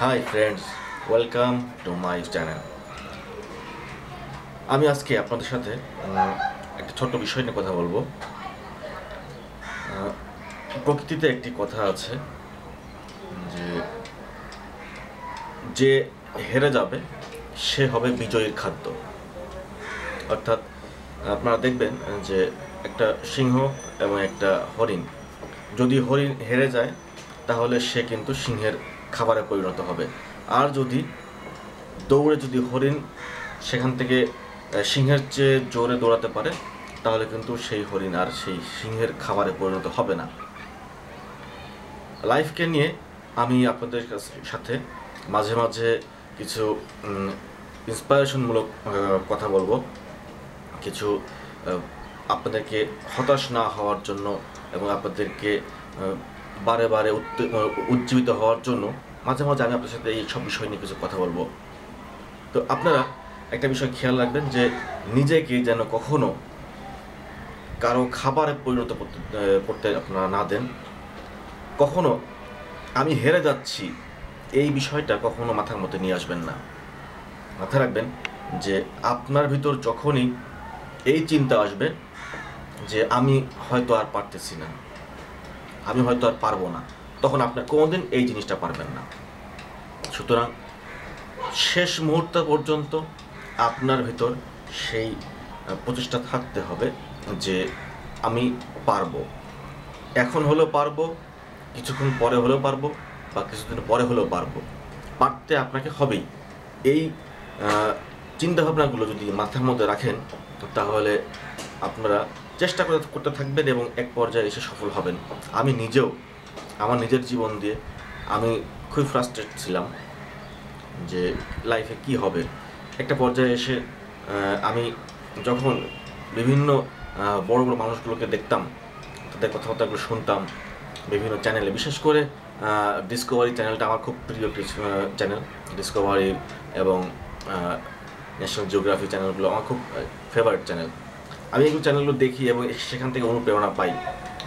Hi friends, welcome to my channel. আমি আজকে আপনাদের সাথে একটা ছোট্ট বিষয় নিয়ে কথা বলবো। প্রকৃতিতে একটি কথা আছে যে যে হেরে যাবে সে হবে বিজয়ীর খাদ্য। অর্থাৎ আপনারা দেখবেন যে একটা সিংহ এবং একটা হরিণ, যদি হরিণ হেরে যায় তাহলে সে কিন্তু সিংহের খাবারে পরিণত হবে। আর যদি হরিণ সেখান থেকে সিংহের চেয়ে জোরে দৌড়াতে পারে তাহলে কিন্তু সেই হরিণ আর সেই সিংহের খাবারে পরিণত হবে না। লাইফকে নিয়ে আমি আপনাদের সাথে মাঝে মাঝে কিছু ইন্সপায়ারেশনমূলক কথা বলবো, কিছু আপনাদেরকে হতাশ না হওয়ার জন্য এবং আপনাদেরকে বারে বারে উজ্জীবিত হওয়ার জন্য মাঝে মাঝে আমি আপনাদের সাথে এই সব বিষয় নিয়ে কিছু কথা বলবো। তো আপনারা একটা বিষয় খেয়াল রাখবেন যে নিজেকে যেন কখনো কারো খাবারে পরিণত করতে আপনারা না দেন। কখনো আমি হেরে যাচ্ছি এই বিষয়টা কখনো মাথার মধ্যে নিয়ে আসবেন না। মাথায় রাখবেন যে আপনার ভিতর যখনই এই চিন্তা আসবে যে আমি হয়তো আর পারতেছি না, আমি হয়তো আর পারবো না, তখন আপনার কোনোদিন এই জিনিসটা পারবেন না। সুতরাং শেষ মুহূর্ত পর্যন্ত আপনার ভিতর সেই প্রচেষ্টা থাকতে হবে যে আমি পারবো, এখন হলেও পারবো, কিছুক্ষণ পরে হলেও পারবো, বা কিছুদিন পরে হলেও পারবো। পারতে আপনাকে হবেই। এই চিন্তাভাবনাগুলো যদি মাথার মধ্যে রাখেন তাহলে আপনারা চেষ্টা করতে থাকবেন এবং এক পর্যায়ে এসে সফল হবেন। আমি নিজেও আমার নিজের জীবন দিয়ে আমি খুবই ফ্রাস্ট্রেট ছিলাম যে লাইফে কি হবে। একটা পর্যায়ে এসে আমি যখন বিভিন্ন বড় বড় মানুষগুলোকে দেখতাম, তাদের কথাবার্তাগুলো শুনতাম বিভিন্ন চ্যানেলে, বিশেষ করে ডিসকভারি চ্যানেলটা আমার খুব প্রিয় চ্যানেল। ডিসকভারি এবং ন্যাশনাল জিওগ্রাফি চ্যানেলগুলো আমার খুব ফেভারিট চ্যানেল। আমি এগুলো চ্যানেলগুলো দেখি এবং সেখান থেকে অনুপ্রেরণা পাই।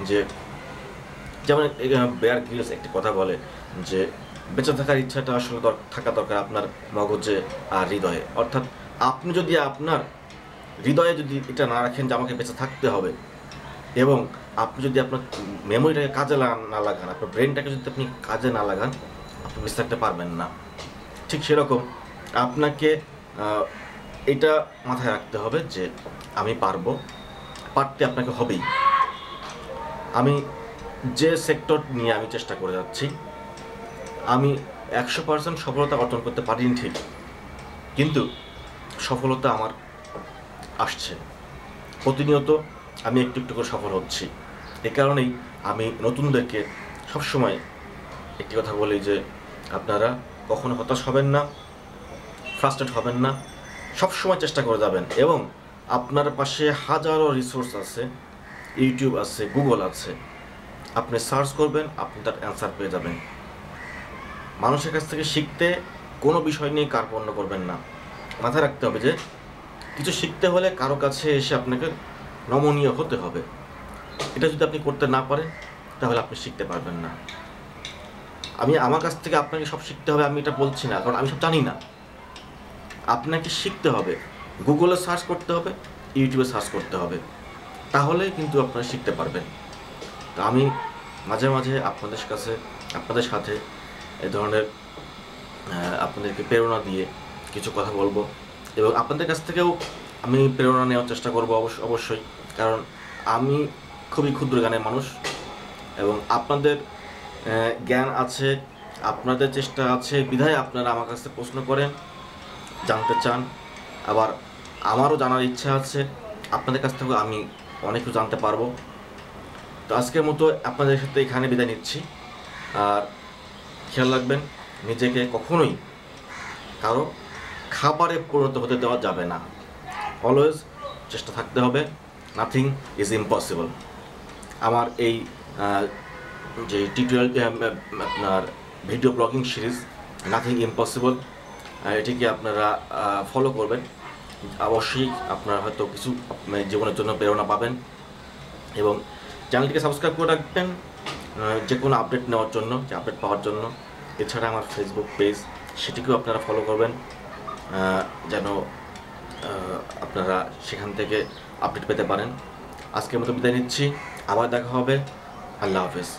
যে যেমন বেয়ার গ্রিলস একটি কথা বলে যে বেঁচে থাকার ইচ্ছাটা আসলে থাকা দরকার আপনার মগজে আর হৃদয়ে। অর্থাৎ আপনি যদি আপনার হৃদয়ে যদি এটা না রাখেন যে আমাকে বেঁচে থাকতে হবে, এবং আপনি যদি আপনার মেমোরিটাকে কাজে না লাগান, আপনার ব্রেনটাকে যদি আপনি কাজে না লাগান, আপনি বেঁচে থাকতে পারবেন না। ঠিক সেরকম আপনাকে এটা মাথায় রাখতে হবে যে আমি পারবো, পারতে আপনাকে হবেই। আমি যে সেক্টর নিয়ে আমি চেষ্টা করে যাচ্ছি, আমি 100% সফলতা অর্জন করতে পারিনি ঠিক, কিন্তু সফলতা আমার আসছে প্রতিনিয়ত। আমি একটু একটু করে সফল হচ্ছি। এ কারণেই আমি নতুনদেরকে সবসময় একটি কথা বলি যে আপনারা কখনো হতাশ হবেন না, ফ্রাস্ট্রেট হবেন না, সবসময় চেষ্টা করে যাবেন। এবং আপনার পাশে হাজারো রিসোর্স আছে, ইউটিউব আছে, গুগল আছে, আপনি সার্চ করবেন, আপনি তার অ্যান্সার পেয়ে যাবেন। মানুষের কাছ থেকে শিখতে কোনো বিষয় নিয়ে কার্পণ্য করবেন না। মাথায় রাখতে হবে যে কিছু শিখতে হলে কারো কাছে এসে আপনাকে নমনীয় হতে হবে। এটা যদি আপনি করতে না পারেন তাহলে আপনি শিখতে পারবেন না। আমি আমার কাছ থেকে আপনাকে সব শিখতে হবে আমি এটা বলছি না, কারণ আমি সব জানি না। আপনাকে শিখতে হবে, গুগলে সার্চ করতে হবে, ইউটিউবে সার্চ করতে হবে, তাহলেই কিন্তু আপনারা শিখতে পারবেন। তো আমি মাঝে মাঝে আপনাদের সাথে এ ধরনের আপনাদেরকে প্রেরণা দিয়ে কিছু কথা বলবো, এবং আপনাদের কাছ থেকেও আমি প্রেরণা নেওয়ার চেষ্টা করবো অবশ্যই। কারণ আমি খুবই ক্ষুদ্র জ্ঞানের মানুষ, এবং আপনাদের জ্ঞান আছে, আপনাদের চেষ্টা আছে, বিধায় আপনারা আমার কাছে প্রশ্ন করেন, জানতে চান। আবার আমারও জানার ইচ্ছা আছে, আপনাদের কাছ থেকেও আমি অনেক কিছু জানতে পারবো। তো আজকের মতো আপনাদের সাথে এখানে বিদায় নিচ্ছি। আর খেয়াল রাখবেন, নিজেকে কখনোই কারো খাবারে পরিণত হতে দেওয়া যাবে না। অলওয়েজ চেষ্টা থাকতে হবে, নাথিং ইজ ইম্পসিবল। আমার এই যে টিউটোরিয়াল আপনার video blogging series nothing impossible, এটিকে আপনারা ফলো করবেন। অবশ্যই আপনারা হয়তো কিছু জীবনের জন্য প্রেরণা পাবেন, এবং চ্যানেলটিকে সাবস্ক্রাইব করে রাখবেন যে কোনো আপডেট নেওয়ার জন্য, আপডেট পাওয়ার জন্য। এছাড়া আমার ফেসবুক পেজ সেটিকেও আপনারা ফলো করবেন, যেন আপনারা সেখান থেকে আপডেট পেতে পারেন। আজকের মতো বিদায় নিচ্ছি, আবার দেখা হবে। আল্লাহ হাফেজ।